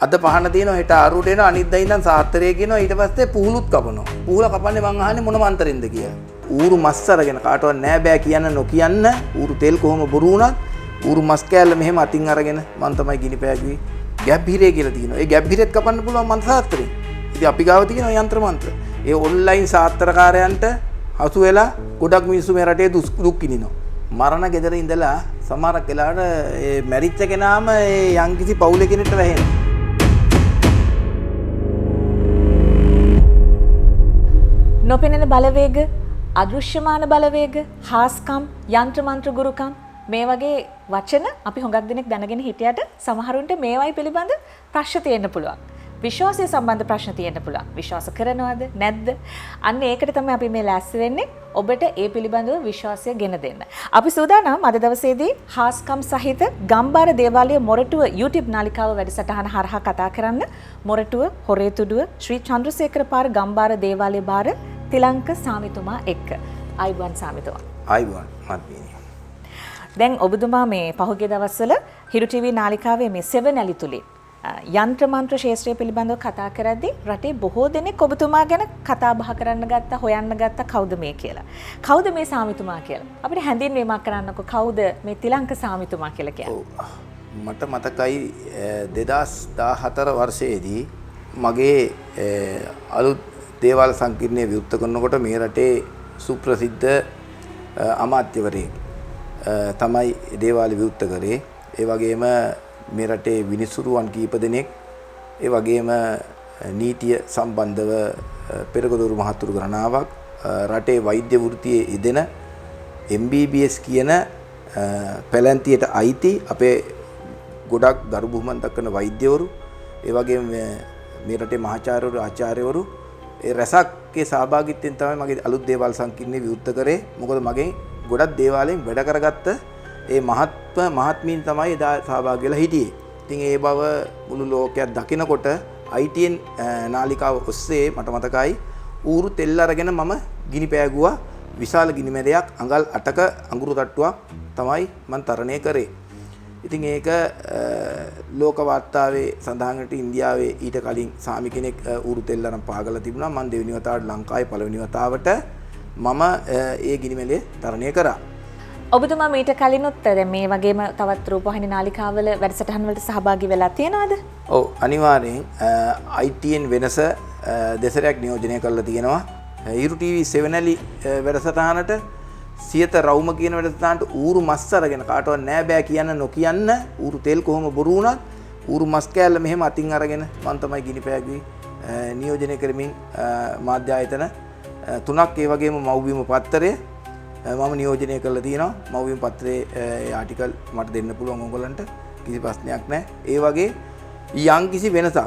අද පහන තියෙනවා හෙට ආරුවට එනවා අනිද්දා ඉඳන් සාත්තරේ කියනවා ඊට පස්සේ පුහුලුත් කපනවා. පුහුල කපන්නේ මං අහන්නේ මොන මන්තරින්ද කියලා. ඌරු මස් අරගෙන කාටවත් නෑ බෑ කියන්න නොකියන්න ඌරු තෙල් කොහොම බොරු වුණත් ඌරු මස් කෑල්ල මෙහෙම අතින් අරගෙන මං තමයි ගිනි පෑගුවේ. ගැබ් හිරේ කියලා තියෙනවා. ඒ ගැබ් හිරෙත් කපන්න පුළුවන් මන්ත්‍ර සාත්‍රේ. ඉතින් අපි ගාව තියෙනවා යంత్ర මන්ත්‍ර. ඒ ඔන්ලයින් සාත්‍රකාරයන්ට හසු වෙලා ගොඩක් මිනිස්සු මේ රටේ දුක් විඳිනවා. මරණ ගෙදර ඉඳලා සමහරක් වෙලාවට ඒ මැරිච්ච කෙනාම ඒ යම්කිසි පවුලේ කෙනෙක්ට වැහෙනවා. නොපෙනෙන බලවේග, අදෘශ්‍යමාන බලවේග, හාස්කම්, යంత్ర මන්ත්‍ර ගුරුකම් මේ වගේ වචන අපි හුඟක් දෙනෙක් දැනගෙන හිටියට සමහරුන්ට මේවයි පිළිබඳ ප්‍රශ්න තියෙන්න පුළුවන්. විශ්වාසය සම්බන්ධ ප්‍රශ්න තියෙන්න පුළුවන්. විශ්වාස කරනවද නැද්ද? අන්න ඒකට තමයි අපි මේ ලෑස්ති වෙන්නේ. ඔබට ඒ පිළිබඳව විශ්වාසය ගෙන දෙන්න. අපි සූදානම් අද දවසේදී හාස්කම් සහිත ගම්බාර දේවාලය මොරටුව YouTube නාලිකාව වැඩසටහන හරහා කතා කරන්න. මොරටුව හොරේතුඩුව ශ්‍රී චන්ද්‍රසේකර පාර ගම්බාර දේවාලය බාර තිලංක සාමිතුමා එක්ක. ආයිබුවන් සාමිතුමා. ආයිබුවන් මත්මීනි. දැන් ඔබතුමා මේ පහුගිය දවස්වල හිරු ටීවී නාලිකාවේ මේ සෙවනැලි තුලින් යంత్ర මන්ත්‍ර ශාස්ත්‍රය පිළිබඳව කතා කරද්දී රටේ බොහෝ දෙනෙක් ඔබතුමා ගැන කතා බහ කරන්න ගත්තා, හොයන්න ගත්තා කවුද මේ කියලා. කවුද මේ සාමිතුමා කියලා? අපිට හැඳින්වීමක් කරන්නකො කවුද මේ තිලංක සාමිතුමා කියලා කියන්නේ? මට මතකයි 2014 වර්ෂයේදී මගේ අලුත් දේවාල සංකීර්ණය විවෘත කරනකොට මේ රටේ සුප්‍රසිද්ධ අමාත්‍යවරයෙක් තමයි දේවාල විවෘත කරේ. ඒ වගේම මේ රටේ විනිසුරුවන් කීප දෙනෙක් ඒ වගේම නීතිය සම්බන්ධව පෙරකදොරු මහතුරු ගණනාවක් රටේ වෛද්‍ය වෘත්තියේ යෙදෙන MBBS කියන පැලැන්තියට අයිති අපේ ගොඩක් දරු බුහුමන් දක්වන වෛද්‍යවරු ඒ වගේම මේ රටේ මහාචාර්යවරු ආචාර්යවරු ඒ රැසක්ගේ සහභාගීත්වයෙන් තමයි මගේ අලුත් දේවාල සංකීර්ණය විවෘත කරේ. මොකද මගේ ගොඩක් දේවාලයෙන් වැඩ කරගත්ත ඒ මහත්මීන් තමයි එදා සහභාගී වෙලා හිටියේ. ඉතින් ඒ බව මුළු ලෝකයක් දකිනකොට ITN නාලිකාව ඔස්සේ මට මතකයි ඌරු තෙල් අරගෙන මම ගිනි පෑගුවා. විශාල ගිනි මැදයක් අඟල් 8ක අඟුරු තට්ටුවක් තමයි මම තරණය කරේ. ඉතින් ඒක ලෝක වාර්තාවේ සඳහන් වෙට ඉන්දියාවේ ඊට කලින් සාමි කෙනෙක් ඌරු තෙල් අරන් පාගලා තිබුණා. මම දෙවෙනි වතාවට ලංකාවේ පළවෙනි වතාවට මම ඒ ගිනි මැලේ තරණය කරා. ඔබතුමා මීට කලිනුත් දැන් මේ වගේම තවත් රූපවාහිනී නාලිකාවල වැඩසටහන් වලට සහභාගී වෙලා තියෙනවද? ඔව් අනිවාර්යෙන් ITN වෙනස දෙසරයක් නියෝජනය කරලා තියෙනවා. හිරු ටීවී සෙවනැලි වැඩසටහනට සියත රවුම කියන වැඩසටහනට ඌරු මස් අරගෙන කාටවත් නෑ බෑ කියන්න නොකියන්න ඌරු තෙල් කොහොම බොරු වුණත් ඌරු මස් කෑල්ල මෙහෙම අතින් අරගෙන මම තමයි ගිනි පෑගුවේ. නියෝජනය කරමින් මාධ්‍ය ආයතන 3ක් ඒ වගේම මව්බිම පත්තරය මම නියෝජනය කරලා තියෙනවා. මව්බිම පත්‍රයේ ඒ ආටිකල් මට දෙන්න පුළුවන් ඕගොල්ලන්ට කිසි ප්‍රශ්නයක් නැහැ. ඒ වගේ යම්කිසි වෙනසක්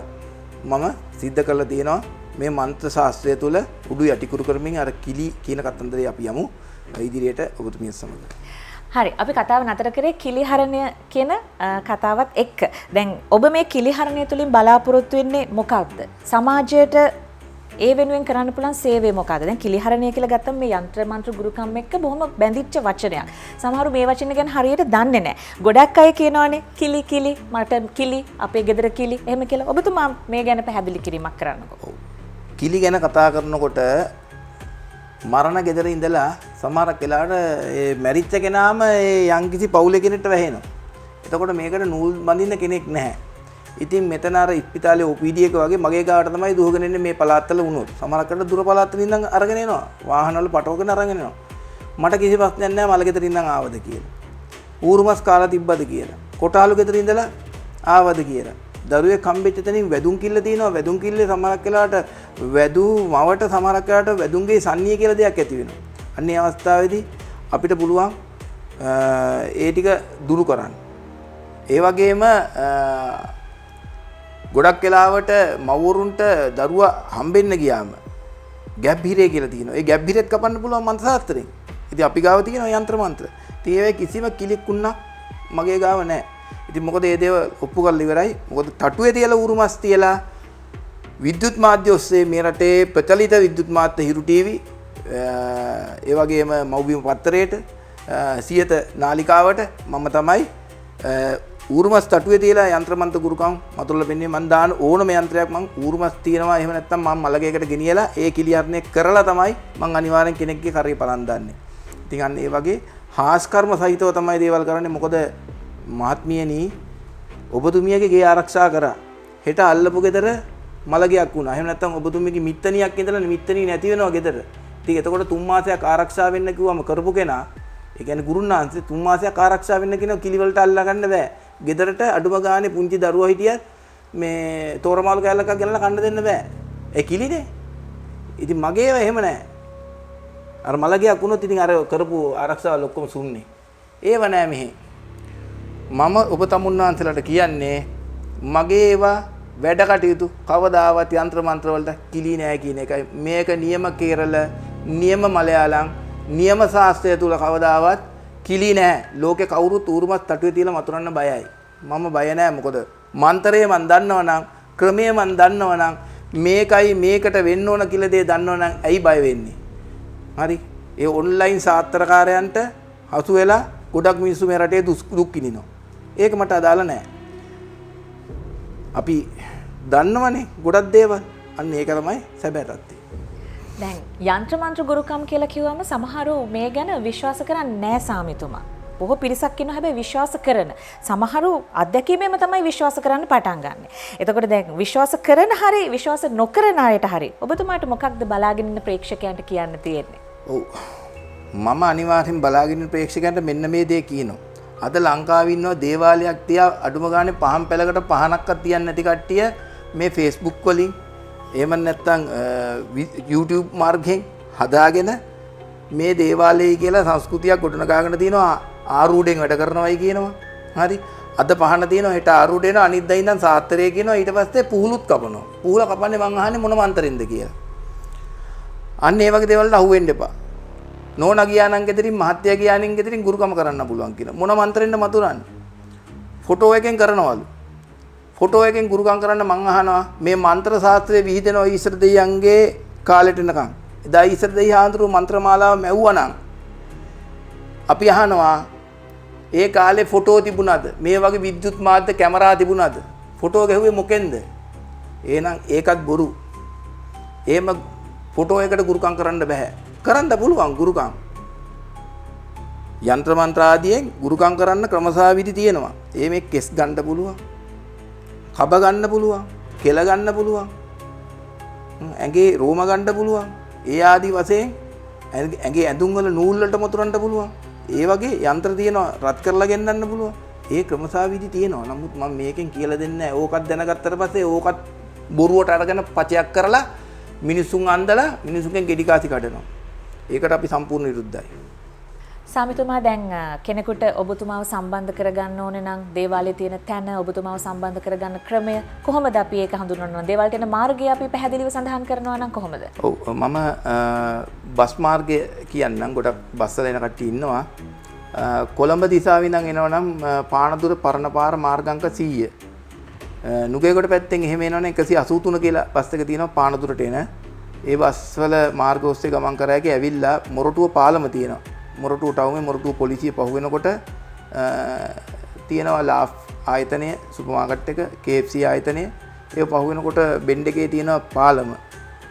මම සිද්ධ කරලා තියෙනවා. මේ මන්ත්‍ර ශාස්ත්‍රය තුළ උඩු යටිකුරු කරමින් අර කිලි කියන කතන්දරේ අපි යමු ඉදිරියට ඔබතුමිය සමග. හරි අපි කතාව නතර කරේ කිලිහරණය කියන කතාවත් එක්ක. දැන් ඔබ මේ කිලිහරණය තුලින් බලාපොරොත්තු වෙන්නේ මොකක්ද? සමාජයට ඒ වෙනුවෙන් කරන්න පුළුවන් සේවය මොකක්ද? දැන් කිලිහරණය කියලා ගත්තම මේ යంత్ర මන්ත්‍ර ගුරුකම් එක්ක බොහොම බැඳිච්ච වචනයක්. සමහරු මේ වචන ගැන හරියට දන්නේ නැහැ. ගොඩක් අය කියනවානේ කිලි කිලි මට කිලි අපේ ගෙදර කිලි එහෙම කියලා. ඔබතුමා මේ ගැන පැහැදිලි කිරීමක් කරන්නකෝ. කිලි ගැන කතා කරනකොට මරණ ගෙදර ඉඳලා සමහරක් වෙලාවට ඒ මැරිච්ච කෙනාම ඒ යම්කිසි පවුලේ කෙනෙක්ට වැහෙනවා. එතකොට මේකට නූල් බඳින්න කෙනෙක් නැහැ. ඉතින් මෙතන අර ඉස්පිතාලේ OPD එක වගේ මගේ ගාවට තමයි දුවගෙන එන්නේ මේ පළාත්වල වුණොත්. සමහරකට දුර පළාත්වල ඉඳන් අරගෙන එනවා. වාහනවල පටවගෙන අරගෙන එනවා. මට කිසි ප්‍රශ්නයක් නැහැ මල ගෙදර ඉඳන් ආවද කියලා. ඌරුමස් කාලා තිබ්බද කියලා. කොටාලු ගෙදර ඉඳලා ආවද කියලා. දරුවෙක් හම්බෙච්ච තැනින් වැදුම් කිල්ල තියෙනවා. වැදුම් කිල්ලේ සමහරක් වෙලාවට වැදු මවට සමහරක් වෙලාවට වැදුම්ගේ සන්නිය කියලා දෙයක් ඇති වෙනවා. අන්නේ අවස්ථාවේදී අපිට පුළුවන් ඒ ටික දුරු කරන්න. ඒ වගේම ගොඩක් වෙලාවට මව්වරුන්ට දරුවා හම්බෙන්න ගියාම ගැබ් හිරේ කියලා තියෙනවා. ඒ ගැබ් හිරෙත් කපන්න පුළුවන් මන්ත්‍ර ශාස්ත්‍රයෙන්. ඉතින් අපි ගාව තියෙනවා යంత్ర මන්ත්‍ර. ඉතින් ඒවයි කිසිම කිලික් උන්නක් මගේ ගාව නැහැ. ඉතින් මොකද මේ දේව ඔප්පු කරලා ඉවරයි. මොකද තටුවේ තියලා උරුමස් තියලා විද්‍යුත් මාධ්‍ය ඔස්සේ මේ රටේ ප්‍රචලිත විද්‍යුත් මාධ්‍ය හිරු ටීවී ඒ වගේම මව්බිම පත්තරේට සියත නාලිකාවට මම තමයි ඌරුමස් තටුවේ තියලා යන්ත්‍රමන්ත ගුරුකම් මතුරලා පෙන්නේ මම දාන ඕනම යන්ත්‍රයක් මම ඌරුමස් තියනවා එහෙම නැත්නම් මම මලගයකට ගෙනියලා ඒ කිලියර්ණය කරලා තමයි මම අනිවාර්යෙන් කෙනෙක්ගේ කරේ පලන් දාන්නේ. ඉතින් අන්න ඒ වගේ හාස් කර්ම සහිතව තමයි දේවල් කරන්නේ. මොකද මහත්මියනි ඔබතුමියගේ ගේ ආරක්ෂා කරා. හෙට අල්ලපු ගෙදර මලගයක් වුණා. එහෙම නැත්නම් ඔබතුමියගේ මිත්තණියක් ඉඳලා මිත්තණිය නැති වෙනවා ගෙදර. ඉතින් එතකොට 3 මාසයක් ආරක්ෂා වෙන්න කිව්වම කරපු කෙනා ඒ කියන්නේ ගුරුනාන්සේ 3 මාසයක් ආරක්ෂා වෙන්න කියනවා කිලි වලට අල්ලා ගන්න බෑ. ගෙදරට අඩුම ගානේ පුංචි දරුවා හිටියත් මේ තෝරමාළු කෑල්ලක් ගෙනලා කන්න දෙන්න බෑ. ඒ කිලිනේ. ඉතින් මගේ ඒවා එහෙම නෑ. අර මලගයක් වුණොත් ඉතින් අර කරපු ආරක්ෂාවල් ඔක්කොම සුන්නේ. ඒව නෑ මෙහි. මම ඔබ තමුන්නාන්සලට කියන්නේ මගේ ඒවා වැඩ කටයුතු කවදාවත් යంత్ర මන්ත්‍ර වලට කිලි නෑ කියන එකයි. මේක නියම කේරළ, නියම මලයාලම්, නියම ශාස්ත්‍රය තුල කවදාවත් කිලි නෑ. ලෝකේ කවුරුත් ඌරුමත් තටුවේ තියලා මතුරන්න බයයි. මම බය නෑ. මොකද මන්ත්‍රය මන් දන්නවනම්, ක්‍රමය මන් දන්නවනම්, මේකයි මේකට වෙන්න ඕන කියලා දේ දන්නවනම් ඇයි බය වෙන්නේ? හරි. ඒ ඔන්ලයින් සාත්‍රකාරයන්ට හසු වෙලා ගොඩක් මිනිස්සු මේ රටේ දුක් විඳිනවා. ඒක මට අදාළ නෑ. අපි දන්නවනේ ගොඩක් දේවල්. අන්න ඒක තමයි සැබෑ තත්ත්වය. දැන් යంత్ర මන්ත්‍ර ගුරුකම් කියලා කිව්වම සමහරව මේ ගැන විශ්වාස කරන්නේ නැහැ සාමිතුමා. බොහෝ පිරිසක් ඉන්නවා හැබැයි විශ්වාස කරන. සමහරව අත්දැකීමෙන්ම තමයි විශ්වාස කරන්න පටන් ගන්න. එතකොට දැන් විශ්වාස කරන හරි විශ්වාස නොකරන අයට හරි ඔබතුමාට මොකක්ද බලාගෙන ඉන්න ප්‍රේක්ෂකයන්ට කියන්න තියෙන්නේ? ඔව්. මම අනිවාර්යෙන් බලාගෙන ඉන්න ප්‍රේක්ෂකයන්ට මෙන්න මේ දේ කියනවා. අද ලංකාවේ ඉන්නවා දේවාලයක් තියා අඩුම ගානේ පහන් පෙළකට පහනක්වත් තියන්නේ නැති කට්ටිය මේ Facebook වලින් එහෙම නැත්නම් YouTube මාර්ගයෙන් හදාගෙන මේ දේවාලයයි කියලා සංස්කෘතියක් ගොඩනගාගෙන තිනවා ආරූඩෙන් වැඩ කරනවායි කියනවා. හරි. අද පහන තියෙනවා හෙට ආරූඩේන අනිද්දා ඉඳන් සාත්තරය කියනවා ඊට පස්සේ පුහුලුත් කපනවා. පුහුල කපන්නේ මං අහන්නේ මොන මන්තරින්ද කියලා. අන්න ඒ වගේ දේවල් වලට අහු වෙන්න එපා. නෝනා ගියානම් ගෙදරින් මහත්තයා ගියානම් ගෙදරින් ගුරුකම කරන්න පුළුවන් කියන මොන මන්තරින්ද මතුරන්නේ? ෆොටෝ එකෙන් කරනවලු. ෆොටෝ එකෙන් ගුරුකම් කරන්න මං අහනවා මේ මන්ත්‍ර ශාස්ත්‍රයේ විහිදෙනවා ඊශ්වර දෙවියන්ගේ කාලෙට එනකම්. එදා ඊශ්වර දෙවියන් හාමුදුරුවෝ මන්ත්‍රමාලාව මැව්වනම් අපි අහනවා ඒ කාලේ ෆොටෝ තිබුණාද? මේ වගේ විද්‍යුත් මාධ්‍ය කැමරා තිබුණාද? ෆොටෝ ගැහුවේ මොකෙන්ද? එහෙනම් ඒකත් බොරු. එහෙම ෆොටෝ එකට ගුරුකම් කරන්න බෑ. කරන්න පුළුවන් ගුරුකම්. යంత్ర මන්ත්‍ර ආදියෙන් ගුරුකම් කරන්න ක්‍රමසාවිදි තියෙනවා. මේ කෙස් ගන්න පුළුවන්. කබ ගන්න පුළුවන්. කෙල ගන්න පුළුවන්. ඇඟේ රෝම ගන්න පුළුවන්. ඒ ආදි වශයෙන් ඇඟේ ඇඳුම් වල නූල් වලට මොතරන්න පුළුවන්. ඒ වගේ යంత్ర තියෙනවා රත් කරලා ගෙන්නන්න පුළුවන්. ඒ ක්‍රමසාවිදි තියෙනවා. නමුත් මම මේකෙන් කියලා දෙන්නේ නැහැ. ඕකත් දැනගත්තට පස්සේ ඕකත් බොරුවට අරගෙන පචයක් කරලා මිනිසුන් අන්දලා මිනිසුන්ගෙන් ගෙඩි කාසි කඩනවා. ඒකට අපි සම්පූර්ණ විරුද්ධයි. සාමිතුමා දැන් කෙනෙකුට ඔබතුමාව සම්බන්ධ කරගන්න ඕනේ නම් දේවාලයේ තියෙන තැන ඔබතුමාව සම්බන්ධ කරගන්න ක්‍රමය කොහොමද අපි ඒක හඳුන්වනවා? දේවාලයට යන මාර්ගය අපි පැහැදිලිව සඳහන් කරනවා නම් කොහොමද? ඔව් මම බස් මාර්ගය කියන්නම්. ගොඩක් බස් වල එන කට්ටිය ඉන්නවා. කොළඹ දිසාවෙන් ඉඳන් එනවනම් පානදුර පරණ පාර මාර්ගාංක 100. නුගේගොඩ පැත්තෙන් එහෙම එනවනම් 183 කියලා බස් එක තියෙනවා පානදුරට එන. ඒ බස් වල මාර්ග ඔස්සේ ගමන් කරාගේ ඇවිල්ලා මොරටුව පාලම තියෙනවා. මොරටුව ටවුමේ මොරටුව පොලිසිය පහු වෙනකොට තියෙනවා ලාෆ් ආයතනය සුපර් මාකට් එක KFC ආයතනය ඒ පහු වෙනකොට බෙන්ඩ් එකේ තියෙනවා පාලම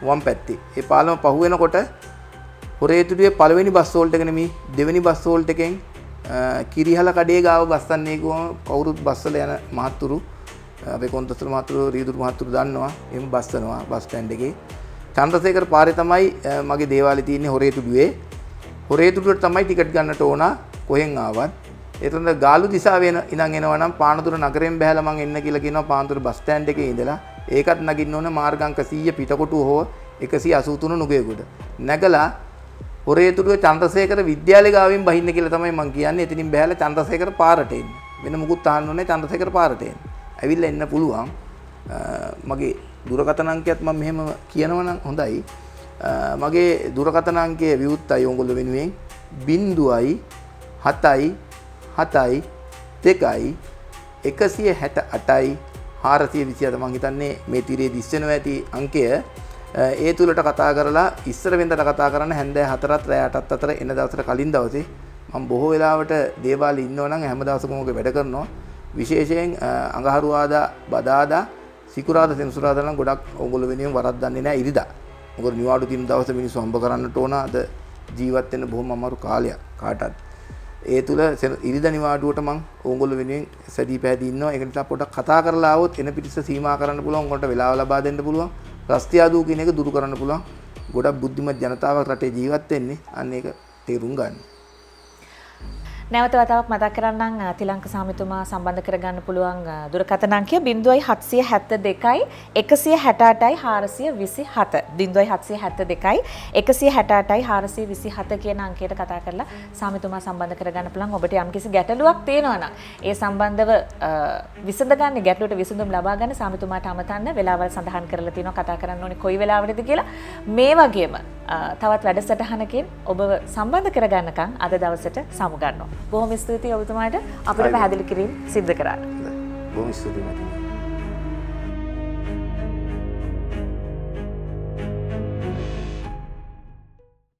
වම් පැත්තේ. ඒ පාලම පහු වෙනකොට හොරේතුඩුවේ පළවෙනි බස් හෝල්ට් එක නෙමෙයි දෙවෙනි බස් හෝල්ට් එකෙන් කිරිහල කඩේ ගාව බස්සන්නේ ගිහම කවුරුත් බස් වල යන මහත්තුරු අපේ කොන්තස්තර මහත්තුරු රීදුරු මහත්තුරු දන්නවා. එහෙම බස්සනවා බස් ස්ටෑන්ඩ් එකේ. චන්ද්‍රසේකර පාරේ තමයි මගේ දේවාලේ තියෙන්නේ හොරේතුඩුවේ. හොරේතුඩුවට තමයි ටිකට් ගන්නට ඕන කොහෙන් ආවත්. එතන ගාලු දිසාවේ ඉඳන් එනවා නම් පානදුර නගරයෙන් බැහැලා මං එන්න කියලා කියනවා පානදුර බස් ස්ටෑන්ඩ් එකේ ඉඳලා. ඒකත් නගින්න ඕන මාර්ගාංක 100 පිටකොටුව හෝ 183 නුගේගොඩ. නැගලා හොරේතුඩුවේ චන්ද්‍රසේකර විද්‍යාලය ගාවින් බහින්න කියලා තමයි මං කියන්නේ. එතනින් බැහැලා චන්ද්‍රසේකර පාරට එන්න. වෙන මුකුත් අහන්න ඕනේ චන්ද්‍රසේකර පාරට එන්න. ඇවිල්ලා එන්න පුළුවන්. මගේ දුරකථන අංකයත් මම මෙහෙම කියනවනම් හොඳයි. මගේ දුරකථන අංකය විවුර්තයි ඕගොල්ලෝ වෙනුවෙන් 0.7 7 2යි 168යි 427 මම හිතන්නේ මේ තිරේ දිස් වෙනවා ඇති අංකය. ඒ තුලට කතා කරලා ඉස්සර වෙනදට කතා කරන්න හැන්දෑ 4ත් රෑ 8ත් අතර එන දවසට කලින් දවසේ මම බොහෝ වෙලාවට දේවාලේ ඉන්නව නම් හැම දවසකම ඔගේ වැඩ කරනවා. විශේෂයෙන් අඟහරුවාදා බදාදා සිකුරාදා සෙනසුරාදා නම් ගොඩක් ඕගොල්ලෝ වෙනුවෙන් වරද්දන්නේ නැහැ ඉරිදා. මොකද නිවාඩු දින දවසේ මිනිස්සු හම්බ කරන්නට ඕන අද ජීවත් වෙන්න බොහොම අමාරු කාලයක් කාටත්. ඒ තුල ඉරිදා නිවාඩුවට මම ඕගොල්ලෝ වෙනුවෙන් සැදී පැහැදී ඉන්නවා. ඒක නිසා පොඩ්ඩක් කතා කරලා ආවොත් එන පිටිස සීමා කරන්න පුළුවන්. උන්ට වෙලාව ලබා දෙන්න පුළුවන්. රස්තියාදූ කියන එක දුරු කරන්න පුළුවන්. ගොඩක් බුද්ධිමත් ජනතාවක් රටේ ජීවත් වෙන්නේ. අන්න ඒක තේරුම් ගන්න. නැවත වතාවක් මතක් කරන්නම් තිලංක සාමිතුමා සම්බන්ධ කරගන්න පුළුවන් දුරකථන අංකය 0772 168යි 427 0772 168යි 427 කියන අංකයට කතා කරලා සාමිතුමා සම්බන්ධ කරගන්න පුළුවන්. ඔබට යම්කිසි ගැටලුවක් තියෙනවා නම් ඒ සම්බන්ධව විසඳගන්න ගැටලුවට විසඳුම් ලබා ගන්න සාමිතුමාට අමතන්න වෙලාවල් සඳහන් කරලා තියෙනවා. කතා කරන්න ඕනේ කොයි වෙලාවටද කියලා. මේ වගේම තවත් වැඩසටහනකින් ඔබව සම්බන්ධ කරගන්නකම් අද දවසට සමු ගන්නවා. බොහොම ස්තුතියි ඔබතුමාට අපිට පැහැදිලි කිරීම සිදු කරා. බොහොම ස්තුතියි.